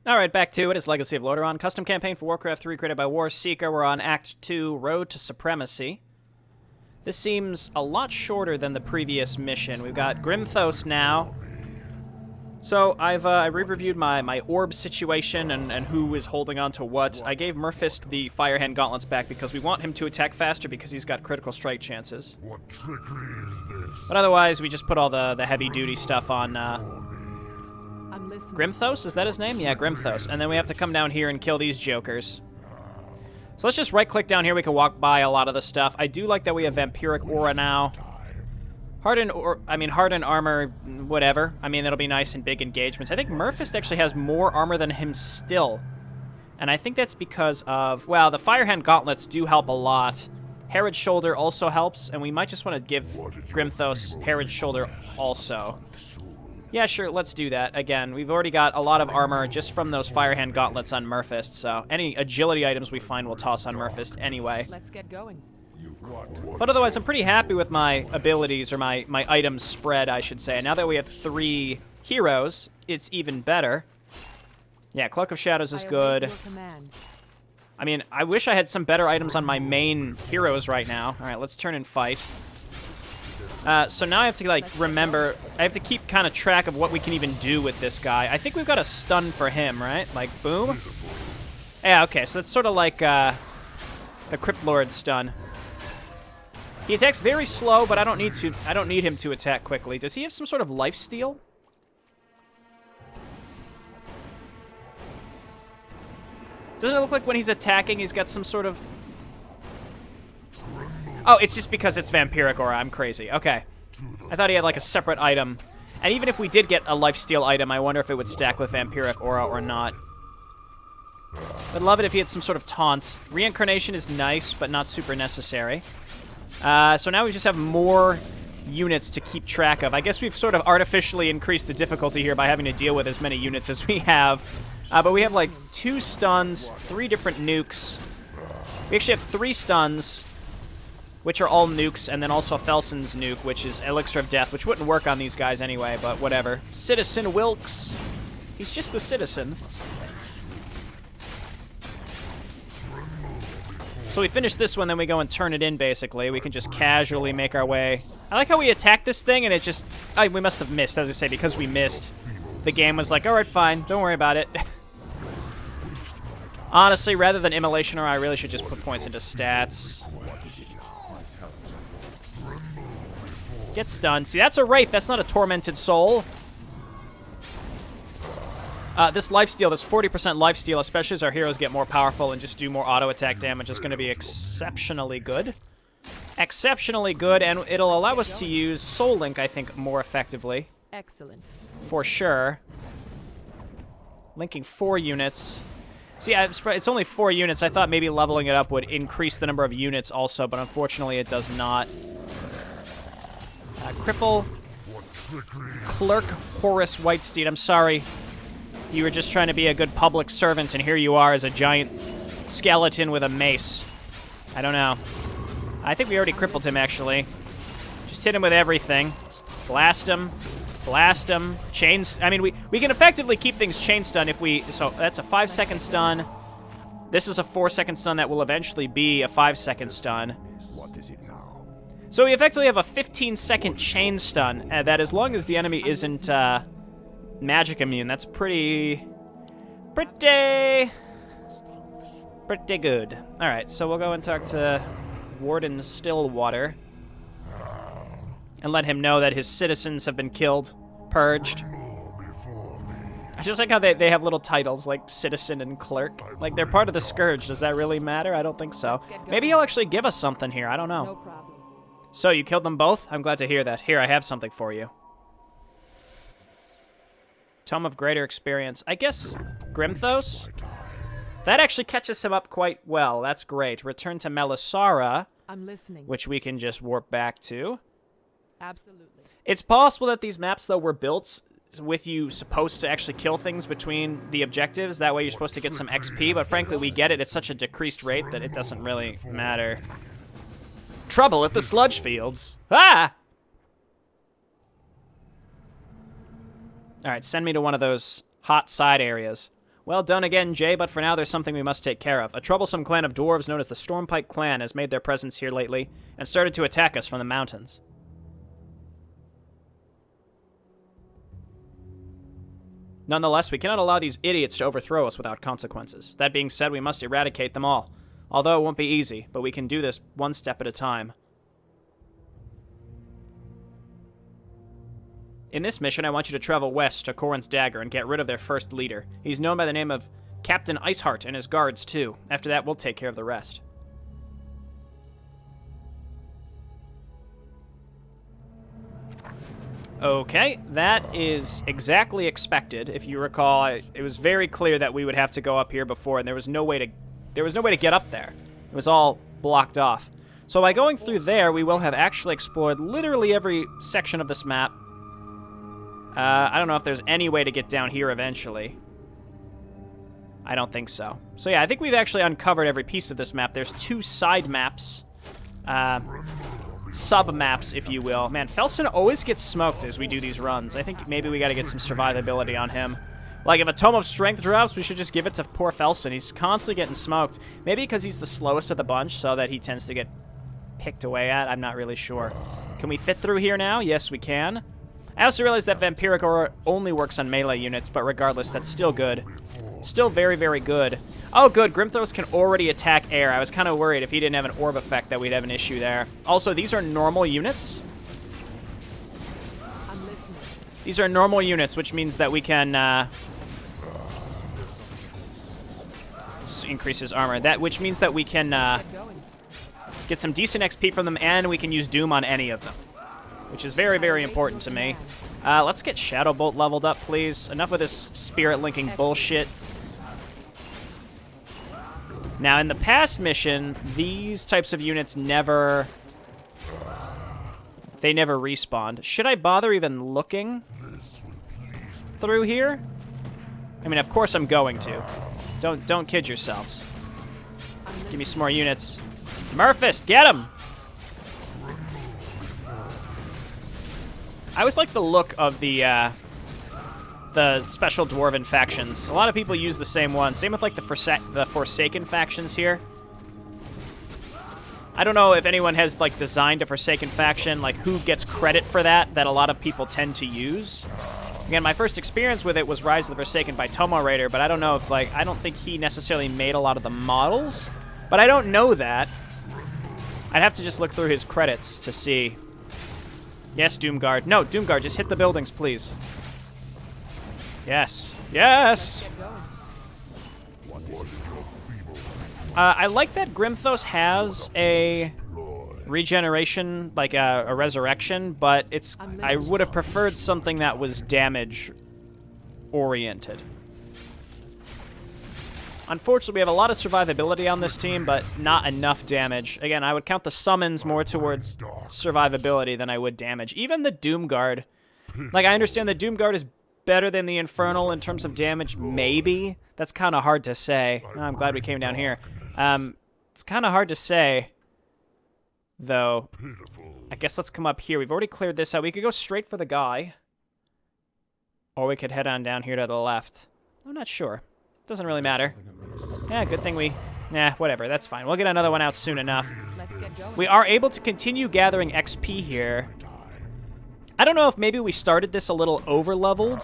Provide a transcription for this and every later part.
Alright, back to it. It's Legacy of Lordaeron. Custom campaign for Warcraft 3 created by Warseeker. We're on Act 2, Road to Supremacy. This seems a lot shorter than the previous mission. We've got Grimthos now. So, I've re-reviewed my orb situation and who is holding on to what. I gave Murphist the Firehand Gauntlets back because we want him to attack faster because he's got critical strike chances. What trickery is this? But otherwise, we just put all the heavy-duty stuff on, Grimthos? Is that his name? Yeah, Grimthos. And then we have to come down here and kill these jokers. So let's just right-click down here. We can walk by a lot of the stuff. I do like that we have Vampiric Aura now. Hardened armor, whatever. I mean, it'll be nice in big engagements. I think Murphist actually has more armor than him still. And I think that's because of, well, the Firehand Gauntlets do help a lot. Herod's Shoulder also helps, and we might just want to give Grimthos Herod's Shoulder also. Yeah, sure, let's do that. Again, we've already got a lot of armor just from those Firehand Gauntlets on Murphist, so any agility items we find we'll toss on Murphist anyway. Let's get going. But otherwise, I'm pretty happy with my abilities, or my items spread, I should say. And now that we have 3 heroes, it's even better. Yeah, Cloak of Shadows is good. I mean, I wish I had some better items on my main heroes right now. All right, let's turn and fight. So now I have to, like, remember, I have to keep kind of track of what we can even do with this guy. I think we've got a stun for him, right? Like, boom. Yeah, okay, so that's sort of like the Crypt Lord stun. He attacks very slow, but I don't need him to attack quickly. Does he have some sort of lifesteal? Doesn't it look like when he's attacking, he's got some sort of... Oh, it's just because it's Vampiric Aura. I'm crazy. Okay. I thought he had, like, a separate item. And even if we did get a lifesteal item, I wonder if it would stack with Vampiric Aura or not. I'd love it if he had some sort of taunt. Reincarnation is nice, but not super necessary. So now we just have more units to keep track of. I guess we've sort of artificially increased the difficulty here by having to deal with as many units as we have. But we have, like, 2 stuns, 3 different nukes. We actually have 3 stuns, which are all nukes, and then also Felson's nuke, which is Elixir of Death, which wouldn't work on these guys anyway, but whatever. Citizen Wilkes. He's just a citizen. So we finish this one, then we go and turn it in, basically. We can just casually make our way. I like how we attack this thing, and it just... we must have missed, as I say, because we missed. The game was like, alright, fine, don't worry about it. Honestly, rather than Immolation, I really should just put points into stats. Get stunned. See, that's a Wraith. That's not a Tormented Soul. This lifesteal, this 40% lifesteal, especially as our heroes get more powerful and just do more auto-attack damage, is going to be exceptionally good. Exceptionally good, and it'll allow us to use Soul Link, I think, more effectively. Excellent. For sure. Linking 4 units. See, it's only 4 units. I thought maybe leveling it up would increase the number of units also, but unfortunately it does not. Cripple. Clerk Horace Whitesteed. I'm sorry. You were just trying to be a good public servant, and here you are as a giant skeleton with a mace. I don't know. I think we already crippled him, actually. Just hit him with everything. Blast him. Blast him. Chains. I mean, we can effectively keep things chain stun if we... So that's a 5-second stun. This is a 4-second stun that will eventually be a 5-second stun. What is it now? So we effectively have a 15-second chain stun that, as long as the enemy isn't magic immune, that's pretty good. All right, so we'll go and talk to Warden Stillwater and let him know that his citizens have been killed, purged. I just like how they have little titles like Citizen and Clerk. Like, they're part of the Scourge. Does that really matter? I don't think so. Maybe he'll actually give us something here. I don't know. No problem. So, you killed them both? I'm glad to hear that. Here, I have something for you. Tome of Greater Experience. I guess Grimthos? That actually catches him up quite well. That's great. Return to Melisara. I'm listening. Which we can just warp back to. Absolutely. It's possible that these maps, though, were built with you supposed to actually kill things between the objectives. That way you're supposed to get some XP, but frankly, we get it. It's such a decreased rate that it doesn't really matter. Trouble at the sludge fields. Ah! All right, send me to one of those hot side areas. Well done again, Jay, but for now there's something we must take care of. A troublesome clan of dwarves known as the Stormpike clan has made their presence here lately and started to attack us from the mountains. Nonetheless, we cannot allow these idiots to overthrow us without consequences. That being said, we must eradicate them all. Although it won't be easy, but we can do this one step at a time. In this mission, I want you to travel west to Corrin's Dagger and get rid of their first leader. He's known by the name of Captain Iceheart and his guards, too. After that, we'll take care of the rest. Okay, that is exactly expected. If you recall, it was very clear that we would have to go up here before, and there was no way to get up there. It was all blocked off. So by going through there, we will have actually explored literally every section of this map. I don't know if there's any way to get down here eventually. I don't think so. So yeah, I think we've actually uncovered every piece of this map. There's 2 side maps. Sub-maps, if you will. Man, Felson always gets smoked as we do these runs. I think maybe we gotta get some survivability on him. Like, if a Tome of Strength drops, we should just give it to poor Felson. He's constantly getting smoked. Maybe because he's the slowest of the bunch, so that he tends to get picked away at. I'm not really sure. Can we fit through here now? Yes, we can. I also realized that Vampiric Aura only works on melee units, but regardless, that's still good. Still very, very good. Oh, good. Grimthros can already attack air. I was kind of worried if he didn't have an orb effect that we'd have an issue there. Also, these are normal units. I'm listening. These are normal units, which means that we can increase his armor. Which means that we can Get going. get some decent XP from them, and we can use Doom on any of them, which is very, very important to me. Let's get Shadow Bolt leveled up, please. Enough with this spirit linking bullshit. Now, in the past mission, these types of units never respawned. Should I bother even looking through here? I mean, of course I'm going to. Don't kid yourselves. Give me some more units. Murphist, get him! I always like the look of the special dwarven factions. A lot of people use the same one. Same with like the Forsaken factions here. I don't know if anyone has like designed a Forsaken faction, like who gets credit for that a lot of people tend to use. Again, my first experience with it was Rise of the Forsaken by Tomo Raider, but I don't know if like I don't think he necessarily made a lot of the models, but I don't know that. I'd have to just look through his credits to see. Yes, Doomguard. No, Doomguard, just hit the buildings, please. Yes. Yes! Get going. I like that Grimthos has a regeneration, like a resurrection, but I would have preferred something that was damage-oriented. Unfortunately, we have a lot of survivability on this team, but not enough damage. Again, I would count the summons more towards survivability than I would damage. Even the Doomguard. Like, I understand the Doomguard is better than the Infernal in terms of damage, maybe. That's kind of hard to say. Oh, I'm glad we came down here. It's kind of hard to say, though. I guess let's come up here. We've already cleared this out. We could go straight for the guy. Or we could head on down here to the left. I'm not sure. Doesn't really matter. Yeah, good thing we... Nah, whatever. That's fine. We'll get another one out soon enough. Let's get going. We are able to continue gathering XP here. I don't know if maybe we started this a little over-leveled.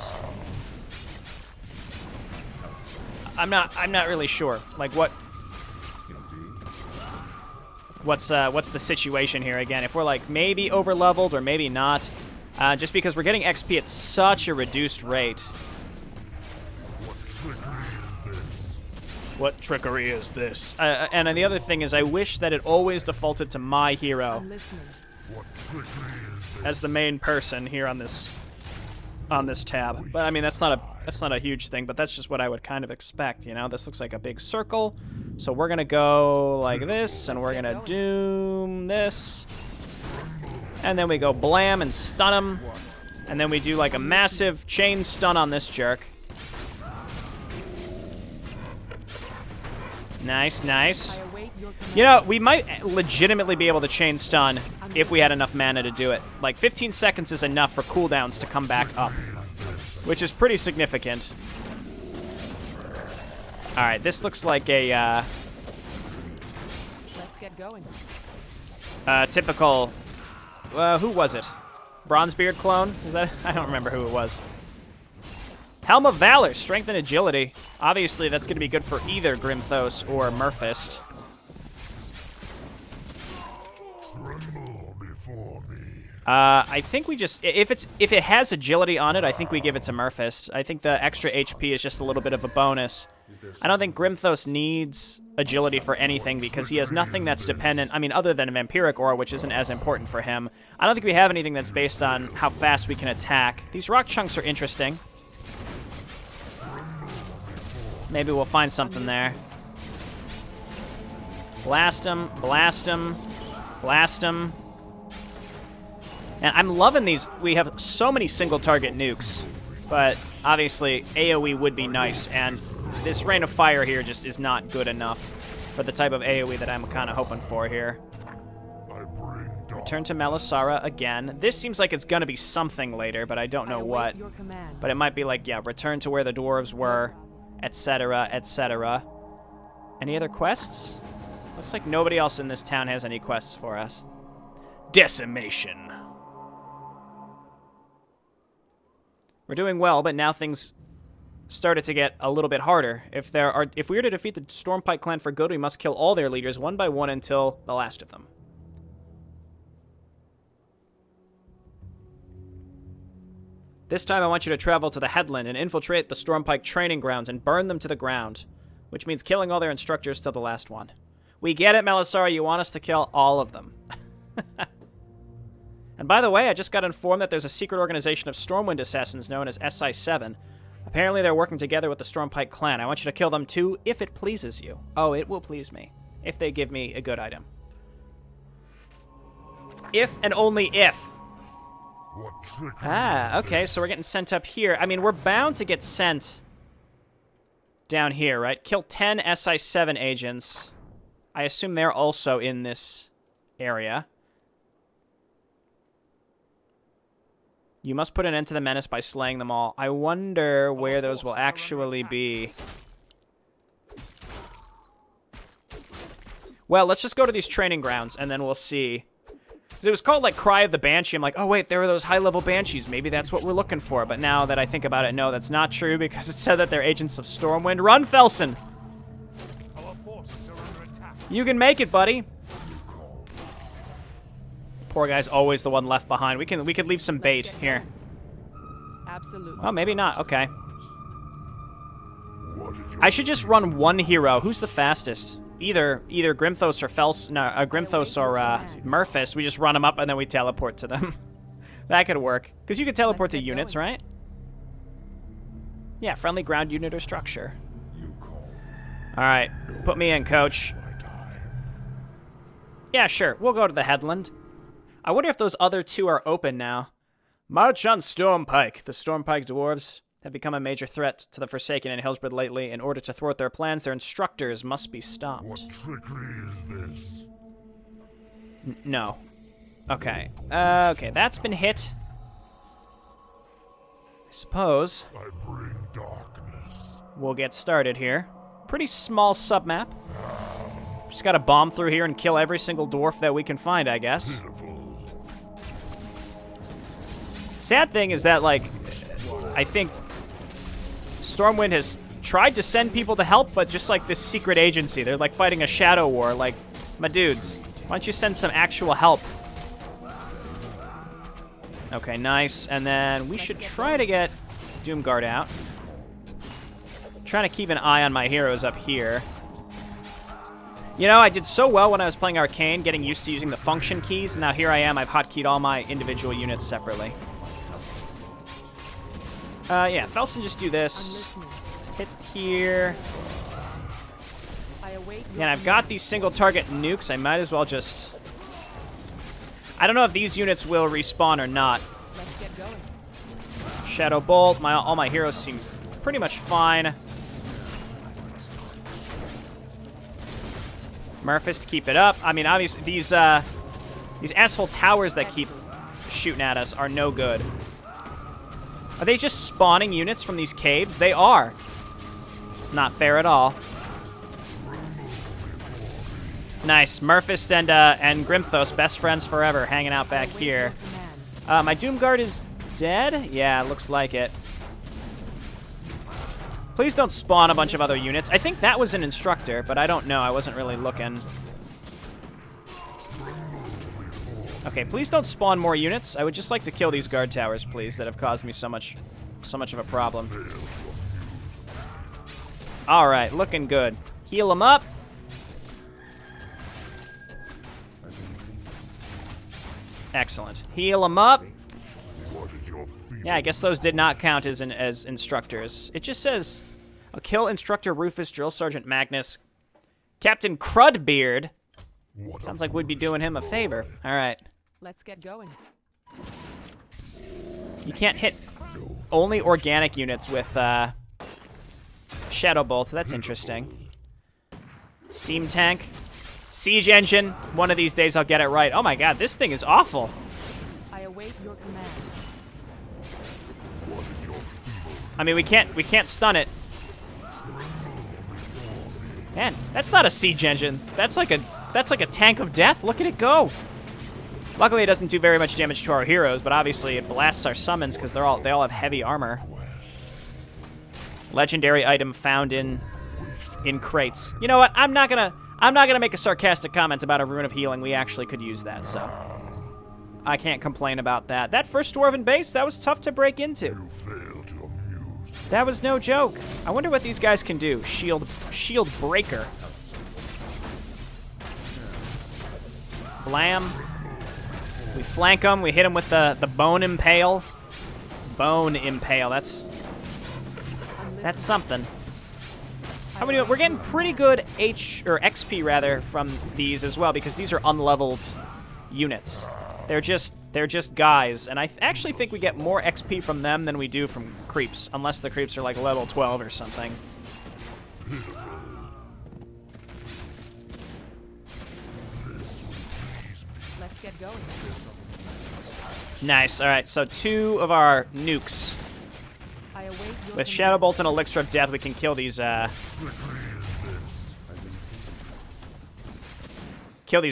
I'm not really sure. Like, what's the situation here again? If we're like maybe over-leveled or maybe not. Just because we're getting XP at such a reduced rate. What trickery is this? And the other thing is, I wish that it always defaulted to my hero I'm listening. as the main person here on this tab. But I mean, that's not a huge thing, but that's just what I would kind of expect. You know, this looks like a big circle, so we're gonna go like this, and we're gonna doom this, and then we go blam and stun him, and then we do like a massive chain stun on this jerk. Nice, nice. I await your command. You know, we might legitimately be able to chain stun if we had enough mana to do it. Like, 15 seconds is enough for cooldowns to come back up, which is pretty significant. All right, this looks like a Let's get going. typical. Who was it? Bronzebeard clone? Is that? I don't remember who it was. Helm of Valor, strength and agility. Obviously, that's going to be good for either Grimthos or Murphist. Tremble before me. I think we just if it has agility on it, I think we give it to Murphist. I think the extra HP is just a little bit of a bonus. I don't think Grimthos needs agility for anything because he has nothing that's dependent. I mean, other than Vampiric Aura, which isn't as important for him. I don't think we have anything that's based on how fast we can attack. These rock chunks are interesting. Maybe we'll find something there. Blast him, blast him, blast him. And I'm loving these. We have so many single target nukes, but obviously AoE would be nice, and this Rain of Fire here just is not good enough for the type of AoE that I'm kind of hoping for here. Return to Melisara again. This seems like it's going to be something later, but I don't know what. Your command. But it might be like, yeah, return to where the dwarves were, etc., etc. Any other quests? Looks like nobody else in this town has any quests for us. Decimation. We're doing well, but now things started to get a little bit harder. If we are to defeat the Stormpike clan for good, we must kill all their leaders one by one until the last of them. This time I want you to travel to the headland and infiltrate the Stormpike training grounds and burn them to the ground, which means killing all their instructors till the last one. We get it, Melisara. You want us to kill all of them. And by the way, I just got informed that there's a secret organization of Stormwind assassins known as SI7. Apparently they're working together with the Stormpike clan. I want you to kill them too, if it pleases you. Oh, it will please me. If they give me a good item. If and only if. Ah, okay, so we're getting sent up here. I mean, we're bound to get sent down here, right? Kill 10 SI7 agents. I assume they're also in this area. You must put an end to the menace by slaying them all. I wonder where those will actually be. Well, let's just go to these training grounds, and then we'll see. Because it was called, like, Cry of the Banshee. I'm like, oh, wait, there are those high-level Banshees. Maybe that's what we're looking for. But now that I think about it, no, that's not true, because it said that they're agents of Stormwind. Run, Felson! You can make it, buddy. Poor guy's always the one left behind. We could leave some bait here. Absolutely. Oh, maybe not. Okay. I should just run one hero. Who's the fastest? Either Grimthos or Grimthos or Murphist. We just run them up and then we teleport to them. That could work. Because you could teleport to units, right? Yeah, friendly ground unit or structure. All right, put me in, coach. Yeah, sure. We'll go to the headland. I wonder if those other two are open now. March on Stormpike. The Stormpike dwarves have become a major threat to the Forsaken in Hillsbrad lately. In order to thwart their plans, their instructors must be stopped. What trickery is this? No. Okay. Okay, that's been hit. I suppose I bring darkness. we'll get started here. Pretty small submap. Just gotta bomb through here and kill every single dwarf that we can find, I guess. Pitiful. Sad thing is that, like, I think Stormwind has tried to send people to help, but just like this secret agency. They're like fighting a shadow war. Like, my dudes, why don't you send some actual help? Okay, nice. And then we should try to get Doomguard out. Trying to keep an eye on my heroes up here. You know, I did so well when I was playing Arcane, getting used to using the function keys, and now here I am, I've hotkeyed all my individual units separately. Yeah, Felson, just do this. Hit here. And I've got these single target nukes, I might as well just... I don't know if these units will respawn or not. Let's get going. Shadow Bolt, all my heroes seem pretty much fine. Murphist, keep it up. I mean, obviously, these asshole towers that keep shooting at us are no good. Are they just spawning units from these caves? They are. It's not fair at all. Nice. Murphist and Grimthos, best friends forever, hanging out back here. My Doomguard is dead? Yeah, looks like it. Please don't spawn a bunch of other units. I think that was an instructor, but I don't know. I wasn't really looking. Okay, please don't spawn more units. I would just like to kill these guard towers, please, that have caused me so much of a problem. All right, looking good. Heal them up. Excellent. Heal them up. Yeah, I guess those did not count as instructors. It just says, I'll kill Instructor Rufus, Drill Sergeant Magnus, Captain Crudbeard. Sounds like we'd be doing him a favor. All right. Let's get going. You can't hit only organic units with Shadow Bolt. That's interesting. Steam Tank. Siege Engine. One of these days I'll get it right. Oh my god, this thing is awful. I await your command. I mean, we can't stun it. Man, that's not a siege engine. That's like a tank of death. Look at it go. Luckily, it doesn't do very much damage to our heroes, but obviously it blasts our summons because they all have heavy armor. Legendary item found in crates. You know what? I'm not gonna make a sarcastic comment about a Rune of Healing. We actually could use that, so I can't complain about that. That first Dwarven base, that was tough to break into. That was no joke. I wonder what these guys can do. Shield breaker. Blam. We flank them. We hit them with the bone impale. Bone impale. That's something. How many? We're getting pretty good XP rather from these as well because these are unleveled units. They're just guys, and I actually think we get more XP from them than we do from creeps, unless the creeps are like level 12 or something. Let's get going. Nice. All right, so 2 of our nukes. I await your With Shadow Bolt and Elixir of Death, we can kill these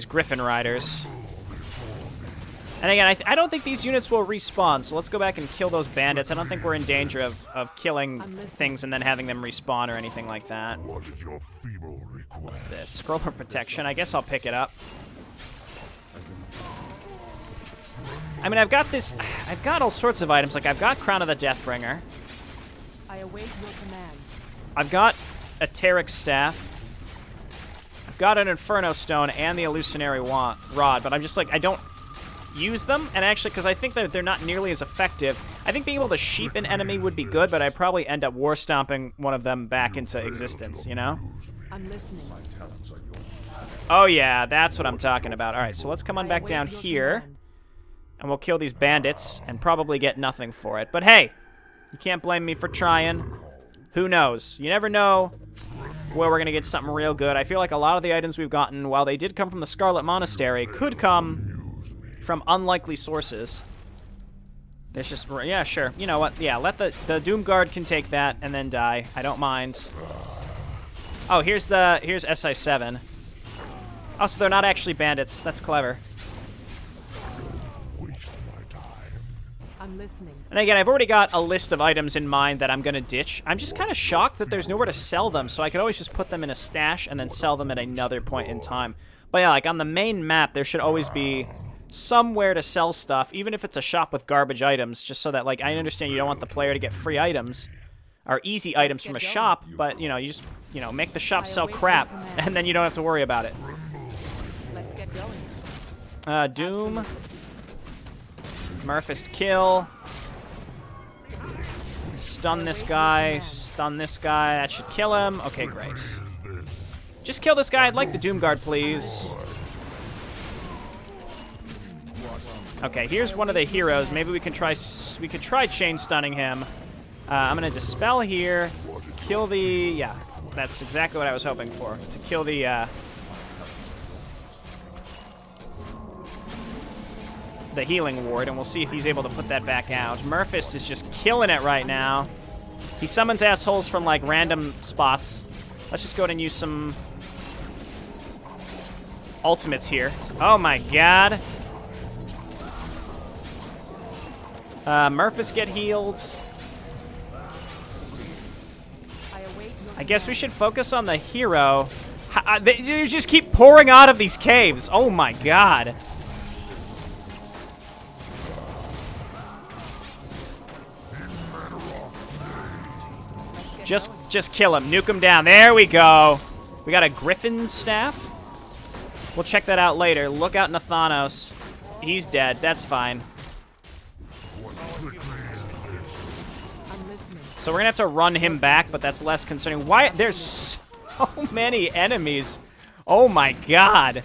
Griffin Riders. And again, I don't think these units will respawn, so let's go back and kill those bandits. I don't think we're in danger of killing things and then having them respawn or anything like that. What's this? Scroll of Protection. I guess I'll pick it up. I mean, I've got all sorts of items. Like, I've got Crown of the Deathbringer. I await your command. I've got a Terric Staff. I've got an Inferno Stone and the Illusionary Rod, but I'm just like, I don't use them, and actually, because I think that they're not nearly as effective. I think being able to sheep an enemy would be good, but I'd probably end up war stomping one of them back into existence, you know? I'm listening. Oh yeah, that's what I'm talking about. All right, so let's come on back down here, and we'll kill these bandits, and probably get nothing for it. But hey, you can't blame me for trying. Who knows? You never know where we're going to get something real good. I feel like a lot of the items we've gotten, while they did come from the Scarlet Monastery, could come from unlikely sources. There's just, yeah, sure. You know what? Yeah, let the Doomguard can take that and then die. I don't mind. Oh, here's SI7. Oh, so they're not actually bandits. That's clever. I'm listening. And again, I've already got a list of items in mind that I'm going to ditch. I'm just kind of shocked that there's nowhere to sell them, so I could always just put them in a stash and then sell them at another point in time. But yeah, like on the main map, there should always be somewhere to sell stuff, even if it's a shop with garbage items, just so that, like, I understand you don't want the player to get free items or easy items from a shop, but, you know, you just, you know, make the shop sell crap, and then you don't have to worry about it. Let's get going. Doom. Murphist kill. Stun this guy. Stun this guy. That should kill him. Okay, great. Just kill this guy. I'd like the Doomguard, please. Okay, here's one of the heroes. Maybe we could try chain stunning him. I'm gonna dispel here. Kill the, yeah, that's exactly what I was hoping for. To kill the healing ward, and we'll see if he's able to put that back out. Murphist is just killing it right now. He summons assholes from, like, random spots. Let's just go ahead and use some ultimates here. Oh, my God. Murphys get healed. I guess we should focus on the hero. They just keep pouring out of these caves. Oh, my God. Just kill him. Nuke him down. There we go. We got a Griffin staff. We'll check that out later. Look out Nathanos. He's dead. That's fine. So we're going to have to run him back, but that's less concerning. Why? There's so many enemies. Oh, my God.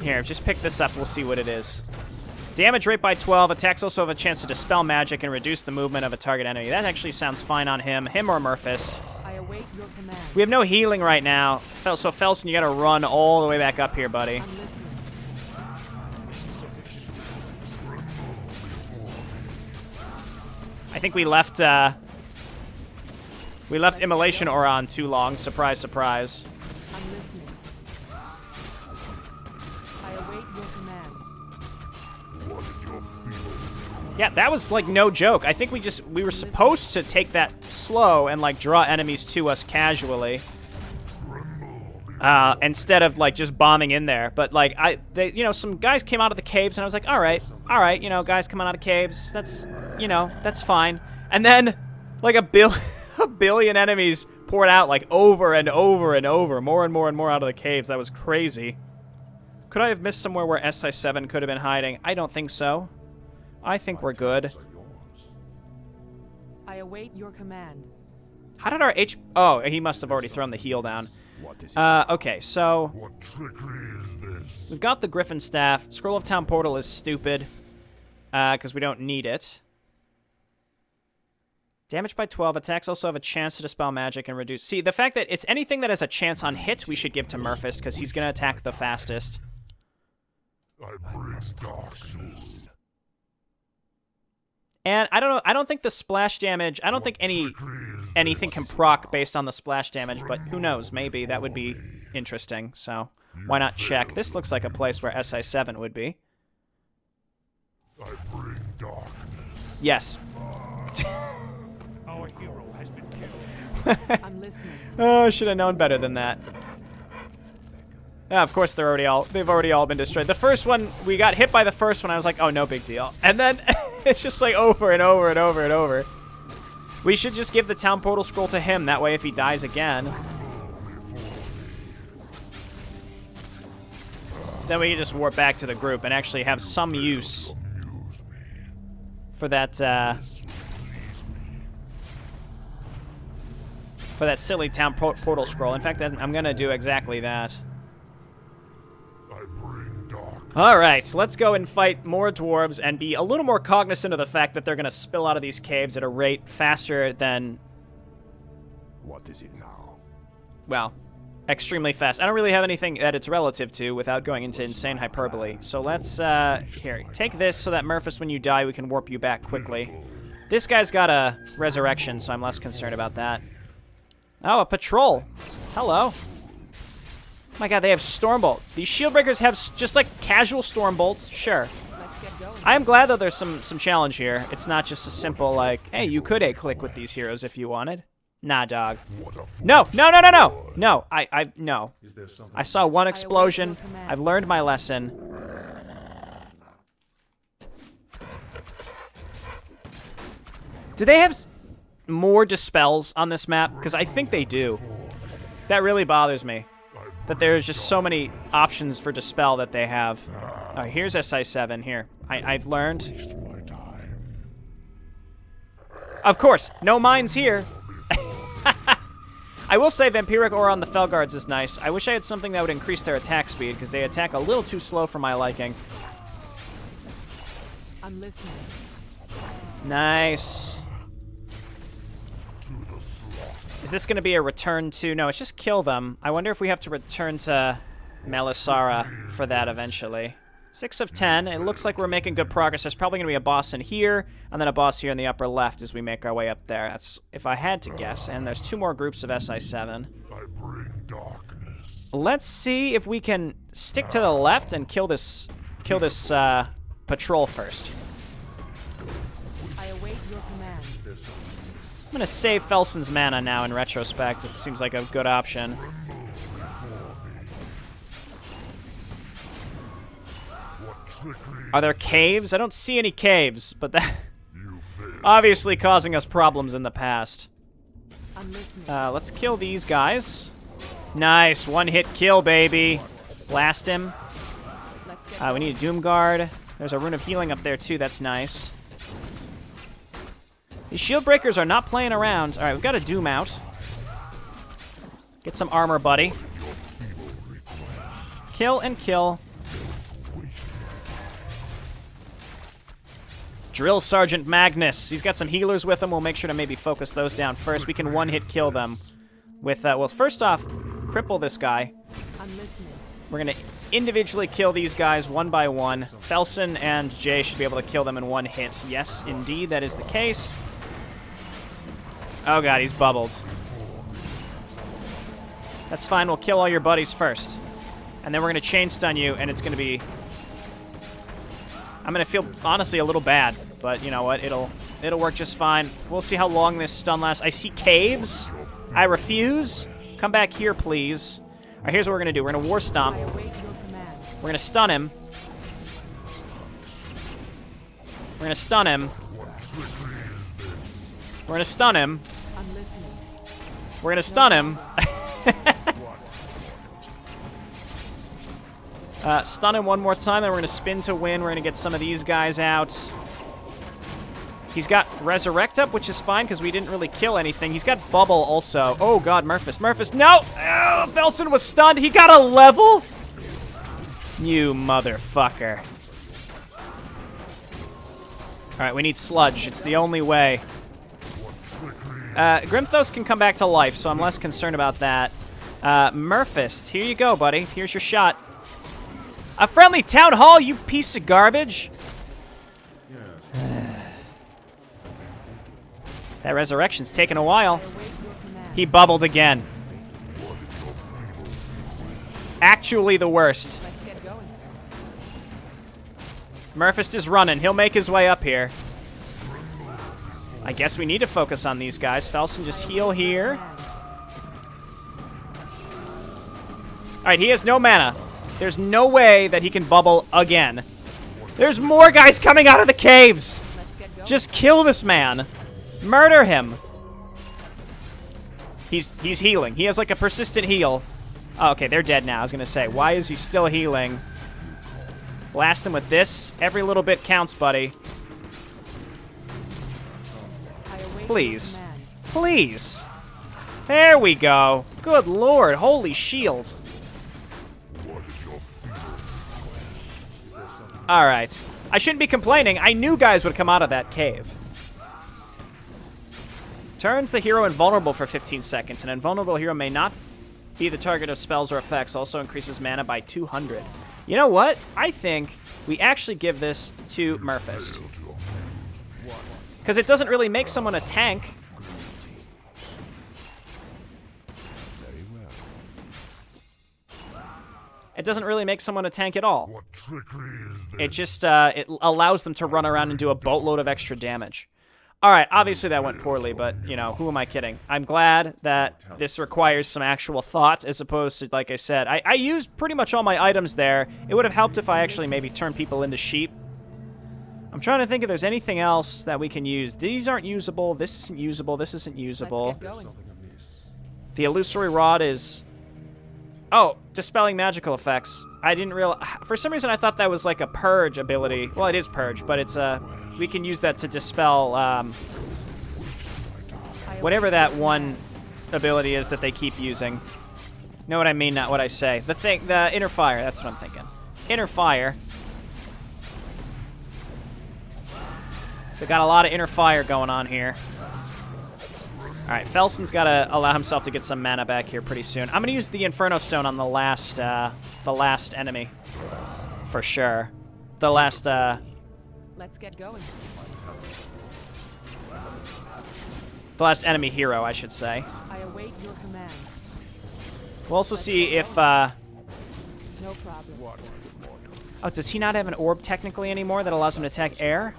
Here, just pick this up. We'll see what it is. Damage rate by 12. Attacks also have a chance to dispel magic and reduce the movement of a target enemy. That actually sounds fine on him. Him or Murphys. I await your command. We have no healing right now. So, Felson, you got to run all the way back up here, buddy. I'm listening. I think we left Immolation Aura on too long. Surprise, surprise. I'm listening. I await your command. Yeah, that was like no joke. I think we were supposed to take that slow and like draw enemies to us casually. Instead of like just bombing in there. But like some guys came out of the caves and I was like, all right, guys coming out of caves, that's fine. And then like a billion enemies poured out like over and over and over, more and more and more out of the caves. That was crazy. Could I have missed somewhere where SI7 could have been hiding? I don't think so. I think we're good. I await your command. How did our Oh, he must have already thrown the heal down. Okay, so What trickery is this? we've got the Griffin Staff. Scroll of Town Portal is stupid, because we don't need it. Damage by 12. Attacks also have a chance to dispel magic and reduce... See, the fact that it's anything that has a chance on hit, we should give to Murphys, because he's going to attack the fastest. I bring darkness. And I don't know, I don't think the splash damage... I don't think anything can proc based on the splash damage, but who knows? Maybe that would be interesting, so why not check? This looks like a place where SI7 would be. I bring darkness. Yes. Our hero has been killed. I'm listening. Oh, I should have known better than that. Yeah, of course they've already all been destroyed. The first one, we got hit by the first one, I was like, oh, no big deal. And then it's just like over and over and over and over. We should just give the town portal scroll to him, that way if he dies again, then we can just warp back to the group and actually have some use for that, silly town portal scroll. In fact, I'm gonna do exactly that. Alright, so let's go and fight more dwarves and be a little more cognizant of the fact that they're going to spill out of these caves at a rate faster than... What is it now? Well, extremely fast. I don't really have anything that it's relative to without going into insane hyperbole. So let's, here, take this so that Murphys, when you die, we can warp you back quickly. This guy's got a resurrection, so I'm less concerned about that. Oh, a patrol. Hello. My God, they have Stormbolt. These Shieldbreakers have just like casual Stormbolts. Sure. Let's get going. I am glad that there's some challenge here. It's not just a simple like, hey, you could A-click with these heroes if you wanted. Nah, dog. No, no, no, no, no. No, no. I saw one explosion. I've learned my lesson. Do they have more dispels on this map? Because I think they do. That really bothers me. That there's just so many options for dispel that they have. Oh, here's SI7 here. I've learned. Of course, no mines here. I will say Vampiric Aura on the Felguards is nice. I wish I had something that would increase their attack speed, because they attack a little too slow for my liking. I'm listening. Nice. Is this going to be a return to... No, it's just kill them. I wonder if we have to return to Melisara for that eventually. 6 of 10. It looks like we're making good progress. There's probably going to be a boss in here, and then a boss here in the upper left as we make our way up there. That's if I had to guess. And there's 2 more groups of SI7. I bring darkness. Let's see if we can stick to the left and kill this patrol first. I await your command. I'm going to save Felson's mana now in retrospect. It seems like a good option. Are there caves? I don't see any caves, but that obviously causing us problems in the past. I'm listening. Let's kill these guys. Nice, 1-hit kill, baby. Blast him. Let's get We need a Doom Guard. There's a Rune of Healing up there too, that's nice. These shield breakers are not playing around. Alright, we've got a Doom out. Get some armor, buddy. Kill and kill. Drill Sergeant Magnus. He's got some healers with him. We'll make sure to maybe focus those down first. We can 1-hit kill them with, well, first off, cripple this guy. I'm listening. We're going to individually kill these guys one by one. Felson and Jay should be able to kill them in 1 hit. Yes, indeed, that is the case. Oh, God, he's bubbled. That's fine. We'll kill all your buddies first. And then we're going to chain stun you, and it's going to be... I'm going to feel, honestly, a little bad. But you know what? It'll work just fine. We'll see how long this stun lasts. I see caves. I refuse. Come back here, please. All right, here's what we're going to do. We're going to War Stomp. I await your command. We're going to stun him. We're going to stun him. We're going to stun him. I'm listening. We're going to stun him. Stun him one more time, then we're going to spin to win. We're going to get some of these guys out. He's got Resurrect up, which is fine because we didn't really kill anything. He's got Bubble also. Oh, God, Murphys. Murphys, no! Oh, Felson was stunned. He got a level? You motherfucker. All right, we need Sludge. It's the only way. Grimthos can come back to life, so I'm less concerned about that. Murphys, here you go, buddy. Here's your shot. A friendly town hall, you piece of garbage. That resurrection's taking a while. I await your command. He bubbled again. Actually the worst. Let's get going. Murphys is running. He'll make his way up here. I guess we need to focus on these guys. Felson, just heal here. All right, he has no mana. There's no way that he can bubble again. There's more guys coming out of the caves. Let's get going. Just kill this man. Murder him. He's healing. He has like a persistent heal. Oh, okay, they're dead now. I was going to say, why is he still healing? Blast him with this. Every little bit counts, buddy. I await your Please. command. Please. There we go. Good lord. Holy shield. All right. I shouldn't be complaining. I knew guys would come out of that cave. Turns the hero invulnerable for 15 seconds. An invulnerable hero may not be the target of spells or effects. Also increases mana by 200. You know what? I think we actually give this to Murphys. Because it doesn't really make someone a tank. It doesn't really make someone a tank at all. What trickery is this? It just it allows them to run around and do a boatload of extra damage. All right, obviously that went poorly, but, you know, who am I kidding? I'm glad that this requires some actual thought as opposed to, like I said, I used pretty much all my items there. It would have helped if I actually maybe turned people into sheep. I'm trying to think if there's anything else that we can use. These aren't usable. This isn't usable. This isn't usable. Let's get going. The illusory rod is... Oh, dispelling magical effects. I didn't realize... For some reason, I thought that was like a purge ability. Well, it is purge, but it's we can use that to dispel whatever that one ability is that they keep using. Know what I mean, not what I say. The inner fire. That's what I'm thinking. Inner fire. They got a lot of inner fire going on here. All right, Felson's got to allow himself to get some mana back here pretty soon. I'm going to use the Inferno Stone on the last enemy, for sure. the last, Let's get going. the last enemy hero, I should say. I await your command. We'll also see if, No problem. oh, does he not have an orb technically anymore that allows him to attack air?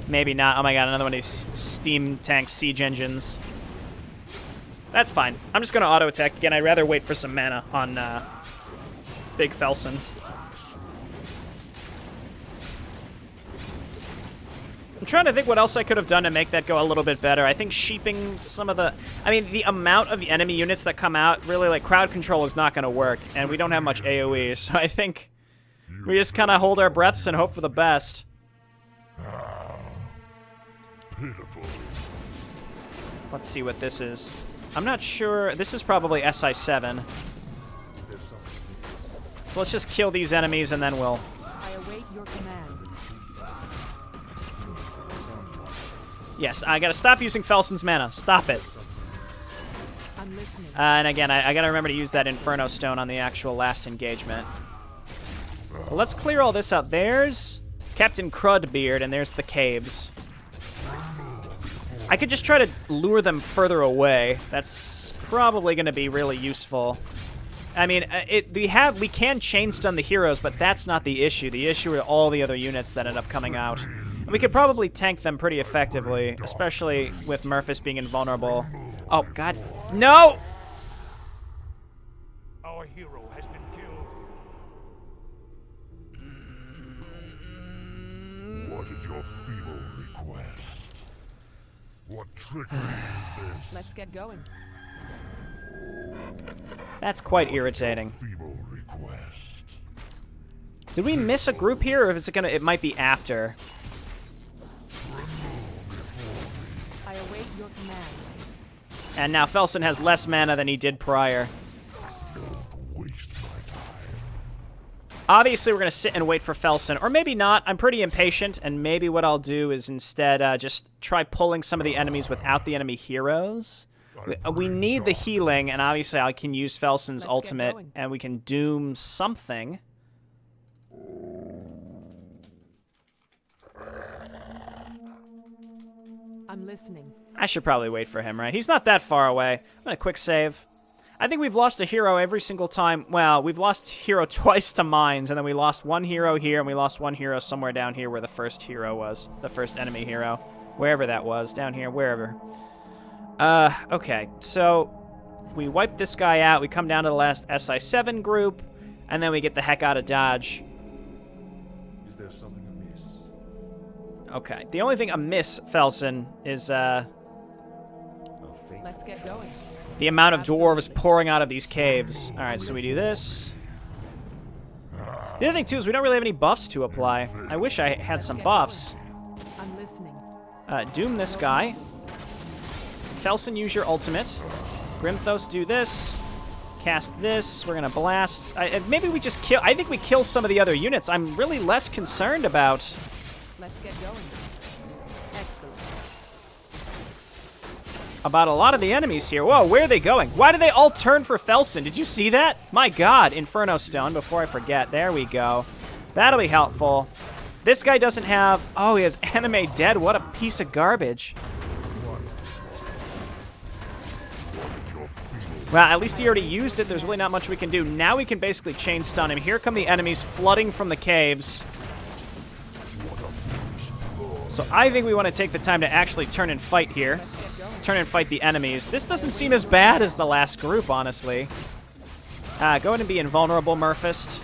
Maybe not. Oh my god, another one of these steam tank siege engines. That's fine. I'm just going to auto-attack again. I'd rather wait for some mana on Big Felson. I'm trying to think what else I could have done to make that go a little bit better. I think sheeping some of the... I mean, the amount of the enemy units that come out, really, like, crowd control is not going to work, and we don't have much AoE, so I think we just kind of hold our breaths and hope for the best. Pitiful. Let's see what this is. I'm not sure. This is probably SI7. So let's just kill these enemies and then we'll... I await your command. Yes, I gotta stop using Felson's mana. Stop it. I'm listening. And again, I gotta remember to use that Inferno Stone on the actual last engagement. Well, let's clear all this out. There's Captain Crudbeard, and there's the caves. I could just try to lure them further away. That's probably going to be really useful. I mean, we can chain stun the heroes, but that's not the issue. The issue are all the other units that end up coming out. And we could probably tank them pretty effectively, especially with Murphys being invulnerable. Oh, God. No! Our hero has been killed. What is your feeble request? What trickery is this? Let's get going. That's quite irritating. Feeble request. Did we miss a group here, or is it gonna? It might be after. I await your command. And now Felson has less mana than he did prior. Don't waste my time. Obviously, we're going to sit and wait for Felson. Or maybe not. I'm pretty impatient, and maybe what I'll do is instead just try pulling some of the enemies without the enemy heroes. We need the healing, and obviously I can use Felson's ultimate, and we can doom something. I'm listening. I should probably wait for him, right? He's not that far away. I'm going to quick save. I think we've lost a hero every single time. Well, we've lost hero twice to mines, and then we lost one hero here, and we lost one hero somewhere down here where the first hero was. The first enemy hero. Wherever that was. Down here. Wherever. Okay. So, we wipe this guy out. We come down to the last SI7 group, and then we get the heck out of Dodge. Is there something amiss? Okay. The only thing amiss, Felson, is, Let's get going. the amount of dwarves pouring out of these caves. Alright, so we do this. The other thing, too, is we don't really have any buffs to apply. I wish I had some buffs. I'm listening. Doom this guy. Felson, use your ultimate. Grimthos, do this. Cast this. We're gonna blast. Maybe we just kill... I think we kill some of the other units. I'm really less concerned about... Let's get going. Excellent. about a lot of the enemies here. Whoa, where are they going? Why did they all turn for Felson? Did you see that? My god, Inferno Stone, before I forget. There we go. That'll be helpful. This guy doesn't have... Oh, he has anime dead. What a piece of garbage. Well, at least he already used it. There's really not much we can do. Now we can basically chain stun him. Here come the enemies flooding from the caves. So I think we want to take the time to actually turn and fight here. Turn and fight the enemies. This doesn't seem as bad as the last group, honestly. Go ahead and be invulnerable, Murphist.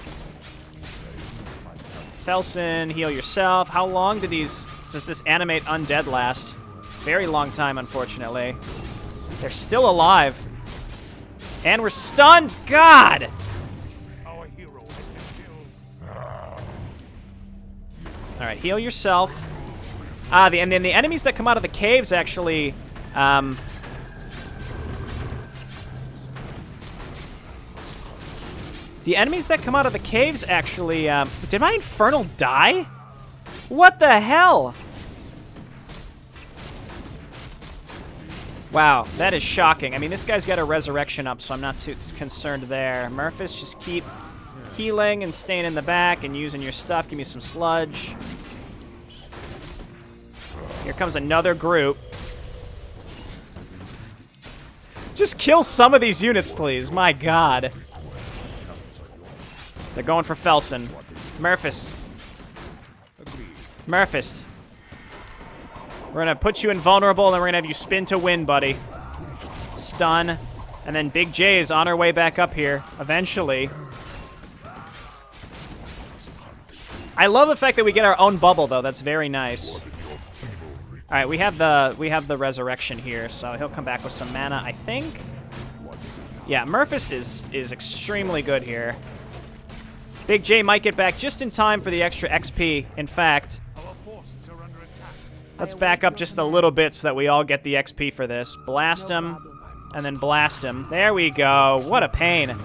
Felson, heal yourself. How long does this animate undead last? Very long time, unfortunately. They're still alive. And we're stunned! God! Our hero has been killed. Alright, heal yourself. And then the enemies that come out of the caves actually... the enemies that come out of the caves actually... did my Infernal die? What the hell? Wow, that is shocking. I mean, this guy's got a resurrection up, so I'm not too concerned there. Murphys, just keep healing and staying in the back and using your stuff. Give me some sludge. Here comes another group. Just kill some of these units, please. My God. They're going for Felson. Murphist. Murphist. We're going to put you invulnerable, and then we're going to have you spin to win, buddy. Stun. And then Big J is on her way back up here, eventually. I love the fact that we get our own bubble, though. That's very nice. All right, we have the resurrection here, so he'll come back with some mana, I think. Yeah, Murphist is extremely good here. Big J might get back just in time for the extra XP. In fact, let's back up just a little bit so that we all get the XP for this. Blast him, and then blast him. There we go. What a pain.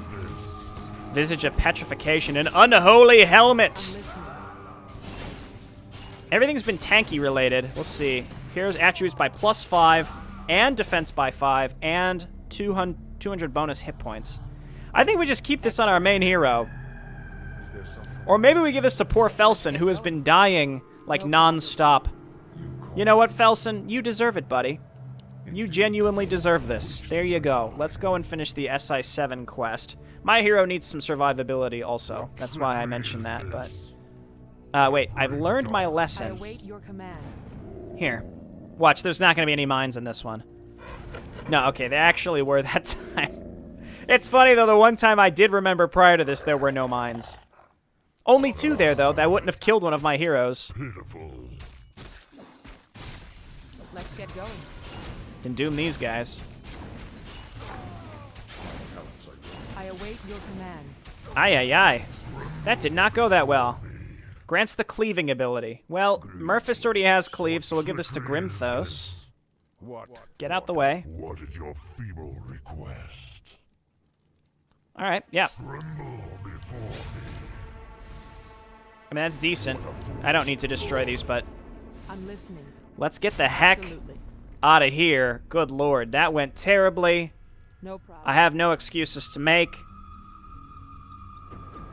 Visage of Petrification, an unholy helmet. Everything's been tanky related. We'll see. Heroes attributes by +5, and defense by 5, and 200 bonus hit points. I think we just keep this on our main hero. Or maybe we give this to poor Felson, who has been dying like non-stop. You know what, Felson? You deserve it, buddy. You genuinely deserve this. There you go. Let's go and finish the SI7 quest. My hero needs some survivability also. That's why I mentioned that, but... wait, I've learned my lesson. I await your command. Here. Watch, there's not going to be any mines in this one. No, okay, there actually were that time. It's funny, though, the one time I did remember prior to this, there were no mines. Only 2 there, though. That wouldn't have killed one of my heroes. Let's get going. Can doom these guys. I await your command. Aye, aye, aye. That did not go that well. Grants the cleaving ability. Well, Murphist already has cleave, so we'll give this to Grimthos. Get out the way. What is your feeble request? All right, yeah. Tremble before me. I mean, that's decent. I don't need to destroy these, but I'm listening. let's get the heck Absolutely. out of here. Good lord, that went terribly. No problem. I have no excuses to make.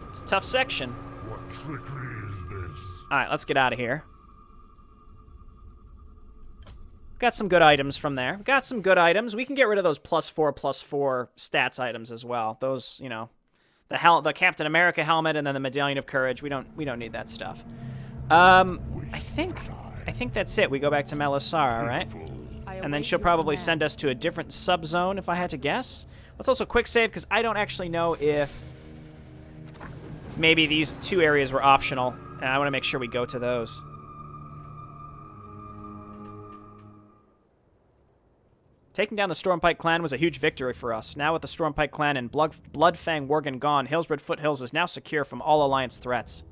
It's a tough section. What trickery is this? All right, let's get out of here. Got some good items from there. Got some good items. We can get rid of those +4/+4 stats items as well. Those, you know, the Captain America helmet and then the Medallion of Courage. We don't need that stuff. I think that's it. We go back to Melisara, right? And then she'll probably send us to a different subzone if I had to guess. Let's also quick save because I don't actually know if maybe these 2 areas were optional, and I want to make sure we go to those. Taking down the Stormpike clan was a huge victory for us. Now with the Stormpike clan and Bloodfang Worgen gone, Hillsbred Foothills is now secure from all Alliance threats.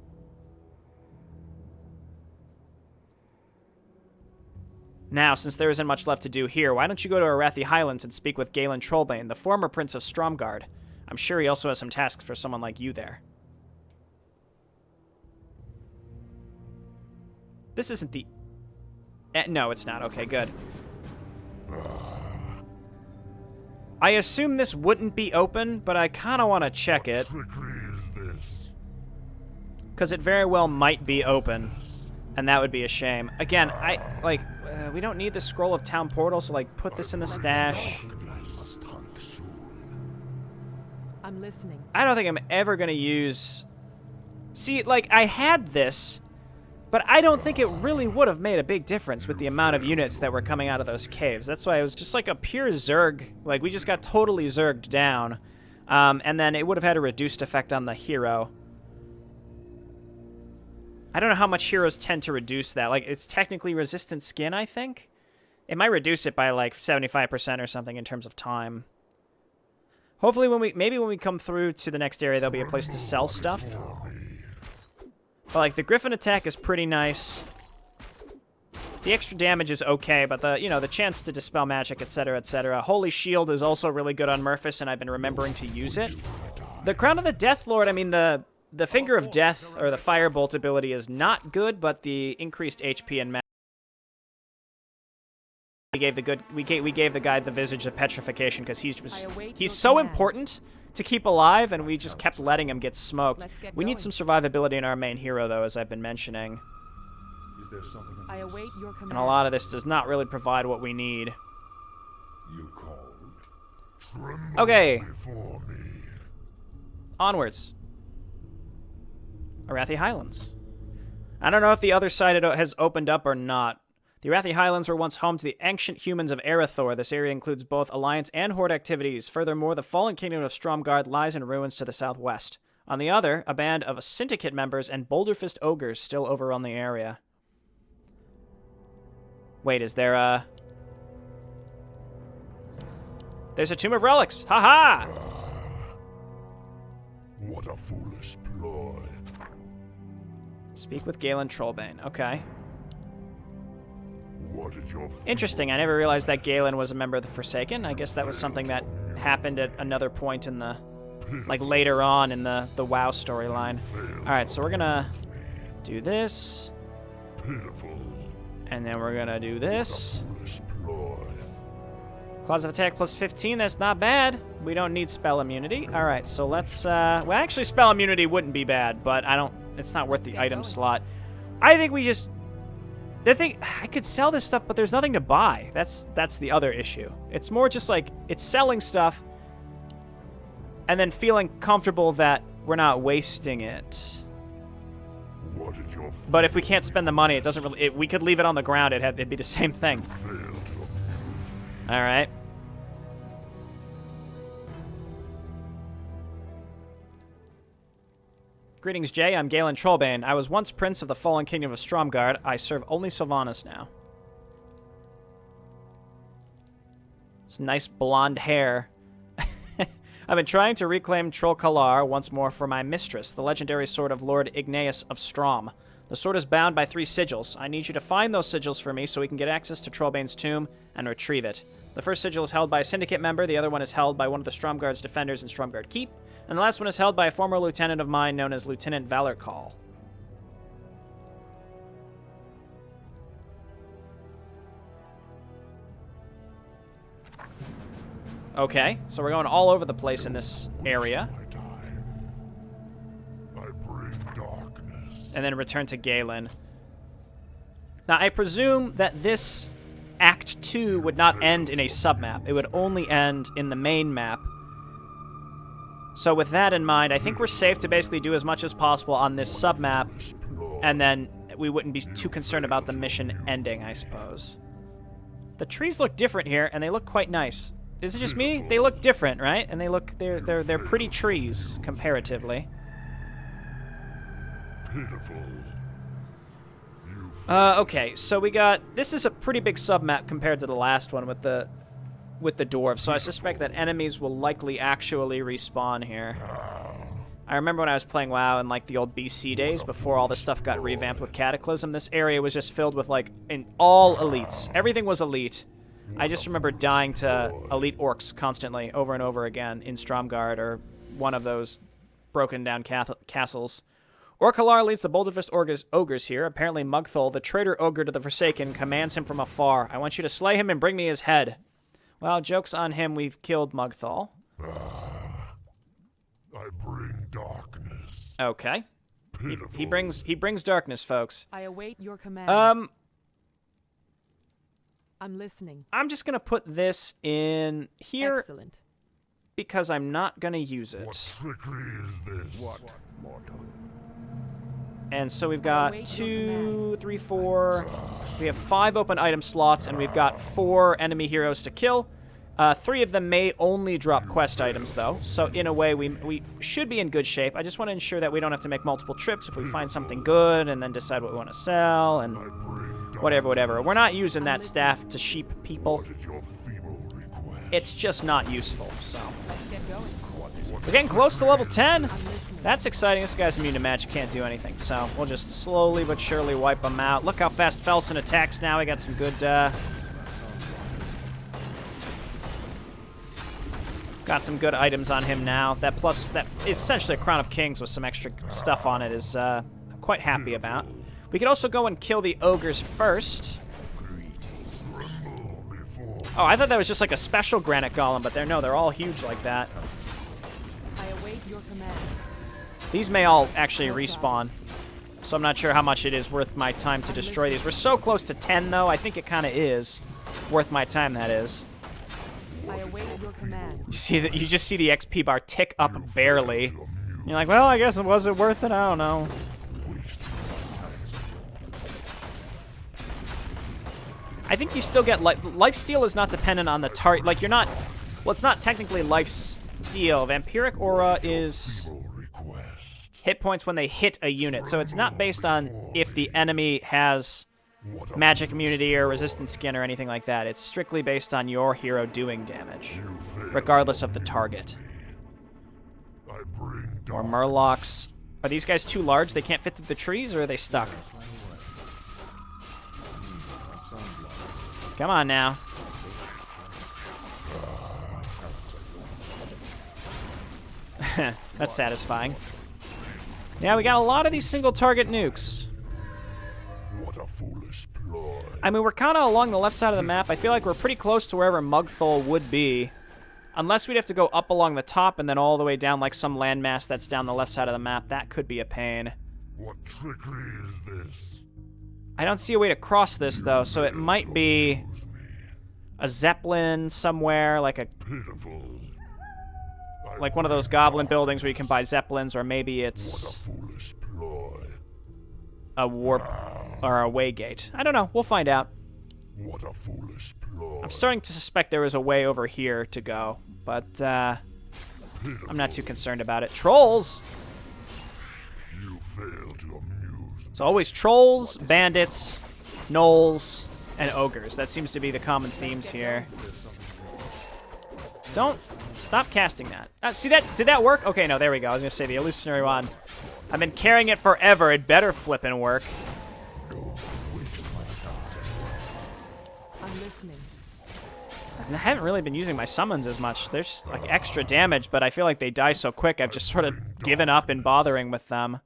Now, since there isn't much left to do here, why don't you go to Arathi Highlands and speak with Galen Trollbane, the former Prince of Stromgard? I'm sure he also has some tasks for someone like you there. This isn't the... no, it's not. Okay, good. I assume this wouldn't be open, but I kind of want to check it. Because it very well might be open. And that would be a shame. Again, we don't need the Scroll of Town Portal, so, put this in the stash. I'm listening. I don't think I'm ever going to use... See, I had this, but I don't think it really would have made a big difference with the amount of units that were coming out of those caves. That's why it was just a pure Zerg. We just got totally Zerged down. And then it would have had a reduced effect on the hero. I don't know how much heroes tend to reduce that. It's technically resistant skin, I think? It might reduce it by, 75% or something in terms of time. Hopefully maybe when we come through to the next area, there'll be a place to sell stuff. But, the Griffin attack is pretty nice. The extra damage is okay, but the chance to dispel magic, etc., etc. Holy Shield is also really good on Murphist, and I've been remembering to use it. The Crown of the Death Lord, I mean, the Finger of Death, or the Firebolt ability, is not good, but the increased HP and magic. We gave the guy the Visage of Petrification because he's so important to keep alive, and we just kept letting him get smoked. Let's get We need going. some survivability in our main hero, though, as I've been mentioning. Is there something I await your command. And a lot of this does not really provide what we need. you called? Tremble Okay. before me. Onwards. Arathi Highlands. I don't know if the other side has opened up or not. The Arathi Highlands were once home to the ancient humans of Arathor. This area includes both Alliance and Horde activities. Furthermore, the fallen kingdom of Stromgarde lies in ruins to the southwest. On the other, a band of Syndicate members and Boulderfist ogres still overrun the area. Wait, is there a... There's a Tomb of Relics! Ha-ha! What a foolish ploy. Speak with Galen Trollbane. Okay. What did your Interesting. I never realized that Galen was a member of the Forsaken. I guess that was something that happened at another point in the... Like, later on in the WoW storyline. Alright, so we're gonna do this. pitiful And then we're gonna do this. foolish ploy? Claws of attack plus 15, that's not bad. We don't need spell immunity. Alright, so let's, well, actually, spell immunity wouldn't be bad, but it's not worth the item slot. I think we just... The thing, I could sell this stuff, but there's nothing to buy. That's the other issue. It's more just like, it's selling stuff, and then feeling comfortable that we're not wasting it. What did your But if we can't spend the money, it doesn't really... we could leave it on the ground, it'd be the same thing. fail to amuse me? Alright. Greetings, Jay. I'm Galen Trollbane. I was once prince of the fallen kingdom of Stromgarde. I serve only Sylvanas now. It's nice blonde hair. I've been trying to reclaim Troll Kalar once more for my mistress, the legendary sword of Lord Igneus of Strom. The sword is bound by 3 sigils. I need you to find those sigils for me so we can get access to Trollbane's tomb and retrieve it. The first sigil is held by a Syndicate member, the other one is held by one of the Stromgarde's defenders in Stromgarde Keep, and the last one is held by a former lieutenant of mine known as Lieutenant Valorcall. Okay, so we're going all over the place in this area. My time. I bring darkness. And then return to Galen. Now, I presume that this Act 2 would not end in a submap. It would only end in the main map. So with that in mind, I think we're safe to basically do as much as possible on this submap, and then we wouldn't be too concerned about the mission ending, I suppose. The trees look different here, and they look quite nice. Is it just me? They look different, right? And they're pretty trees comparatively. Pitiful. Okay, so we got... This is a pretty big submap compared to the last one with the dwarves, so I suspect that enemies will likely actually respawn here. I remember when I was playing WoW in, like, the old BC days, before all this stuff got revamped with Cataclysm, this area was just filled with, like, all elites. Everything was elite. I just remember dying to elite orcs constantly, over and over again, in Stromgarde, or one of those broken-down castles. Orkalar leads the Boulderfist ogres here. Apparently Mugthol, the traitor ogre to the Forsaken, commands him from afar. I want you to slay him and bring me his head. Well, joke's on him, we've killed Mugthol. I bring darkness. Okay. Pitiful. He brings darkness, folks. I await your command. I'm listening. I'm just gonna put this in here Excellent. because I'm not gonna use What it. trickery is this? What mortal? And so we've got 2, 3, 4. We have 5 open item slots, and we've got 4 enemy heroes to kill. 3 of them may only drop quest items, though. So in a way, we should be in good shape. I just want to ensure that we don't have to make multiple trips if we find something good and then decide what we want to sell and whatever. We're not using that staff to sheep people. What is your feeble request? It's just not useful, so. Let's get going. We're getting close to level 10. I'm listening. That's exciting. This guy's immune to magic, can't do anything. So we'll just slowly but surely wipe him out. Look how fast Felson attacks now. We got some good, got some good items on him now. That plus, that it's essentially a Crown of Kings with some extra stuff on it is, I'm quite happy about. We could also go and kill the ogres first. Oh, I thought that was just like a special granite golem, but no, they're all huge like that. Your command. These may all actually respawn, so I'm not sure how much it is worth my time to destroy these. We're so close to 10, though. I think it kind of is worth my time, that is. I await your command. You see that? You just see the XP bar tick up barely. You're like, well, I guess it wasn't worth it. I don't know. I think you still get lifesteal is not dependent on the target. Like, you're not. Well, it's not technically lifesteal. Vampiric aura is hit points when they hit a unit, so it's not based on if the enemy has magic immunity or resistant skin or anything like that. It's strictly based on your hero doing damage, regardless of the target. Or Murlocs. Are these guys too large? They can't fit through the trees, or are they stuck? Come on now. That's satisfying. Yeah, we got a lot of these single target nukes. What a foolish ploy. I mean, we're kind of along the left side of the map. I feel like we're pretty close to wherever Mugthol would be. Unless we'd have to go up along the top and then all the way down like some landmass that's down the left side of the map. That could be a pain. What trickery is this? I don't see a way to cross this, though, so it might be a Zeppelin somewhere, like a... Pitiful. Like one of those goblin buildings where you can buy Zeppelins, or maybe What a it's foolish ploy. a warp or a waygate. I don't know. We'll find out. What a foolish ploy. I'm starting to suspect there is a way over here to go, but I'm not too concerned about it. Trolls! You fail to amuse It's always trolls, bandits, gnolls, and ogres. That seems to be the common themes here. Don't stop casting that. See that? Did that work? Okay, no, there we go. I was gonna say the illusionary wand. I've been carrying it forever. It better flippin' work. I'm listening. I haven't really been using my summons as much. They're just like extra damage, but I feel like they die so quick. I've just sort of given up in bothering with them.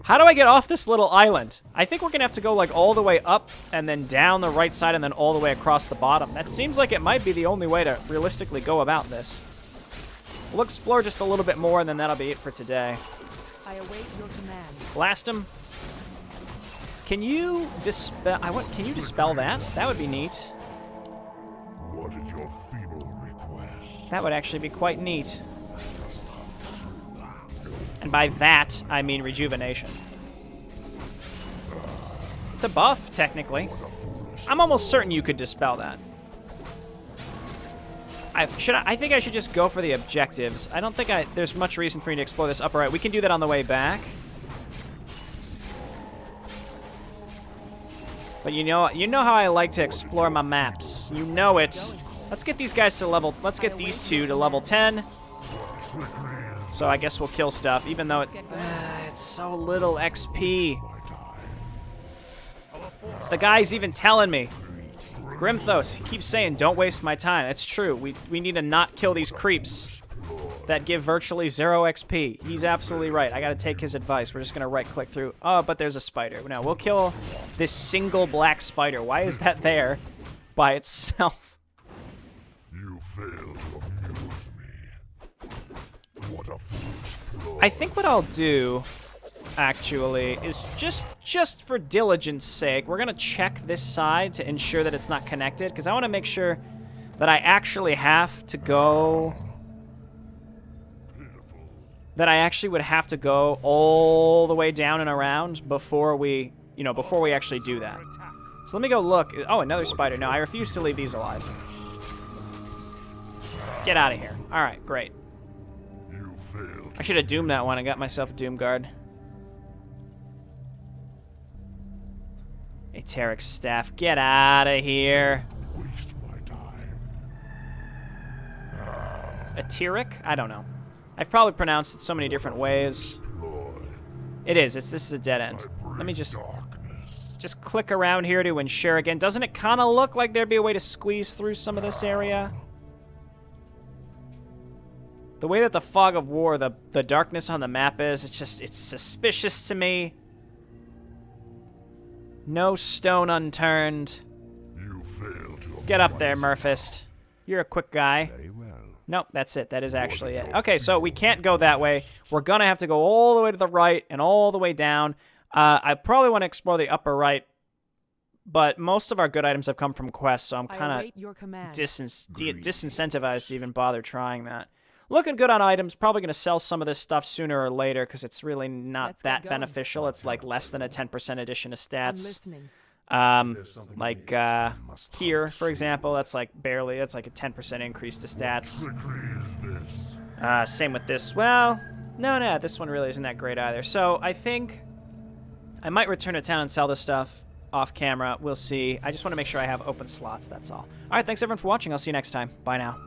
How do I get off this little island? I think we're gonna have to go like all the way up and then down the right side and then all the way across the bottom. That seems like it might be the only way to realistically go about this. We'll explore just a little bit more and then that'll be it for today. I await your command. Blast him. Can you dispel? Can you dispel that? That would be neat. What is your feeble request? That would actually be quite neat. And by that, I mean rejuvenation. It's a buff, technically. I'm almost certain you could dispel that. I think I should just go for the objectives. I don't think there's much reason for me to explore this upper right. We can do that on the way back. But you know how I like to explore my maps. You know it. Let's get these guys to level. Let's get these two to level 10. So I guess we'll kill stuff, even though it's so little XP. The guy's even telling me. Grimthos, he keeps saying, don't waste my time. That's true. We need to not kill these creeps that give virtually 0 XP. He's absolutely right. I gotta take his advice. We're just gonna right-click through. Oh, but there's a spider. No, we'll kill this single black spider. Why is that there by itself? You fail to amuse me. What a foolish ploy. I think what I'll do, actually, is just for diligence sake, we're gonna check this side to ensure that it's not connected, because I want to make sure that I actually have to go... That I actually would have to go all the way down and around before we actually do that. So let me go look. Oh, another spider. No, I refuse to leave these alive. Get out of here. All right, great. You failed. I should have doomed that one and got myself a Doom Guard. Aeteric Staff, get out of here. Waste my time. Aeteric? I don't know. I've probably pronounced it so many different ways. Ploy. It is. This is a dead end. Let me just click around here to ensure again. Doesn't it kind of look like there'd be a way to squeeze through some of this area? The way that the fog of war, the darkness on the map is, it's suspicious to me. No stone unturned. You failed to Get up there, Murphist. You're a quick guy. Very well. Nope, that's it. That is actually it. Okay, so we can't go that way. We're going to have to go all the way to the right and all the way down. I probably want to explore the upper right, but most of our good items have come from quests, so I'm I kind of await your command. disincentivized to even bother trying that. Looking good on items. Probably going to sell some of this stuff sooner or later because it's really not Let's get that going. beneficial. It's like less than a 10% addition to I'm stats. listening. Like here, for example, that's like barely. That's like a 10% increase to stats. Same with this. Well, no, this one really isn't that great either. So I think I might return to town and sell this stuff off camera. We'll see. I just want to make sure I have open slots. That's all. All right, thanks everyone for watching. I'll see you next time. Bye now.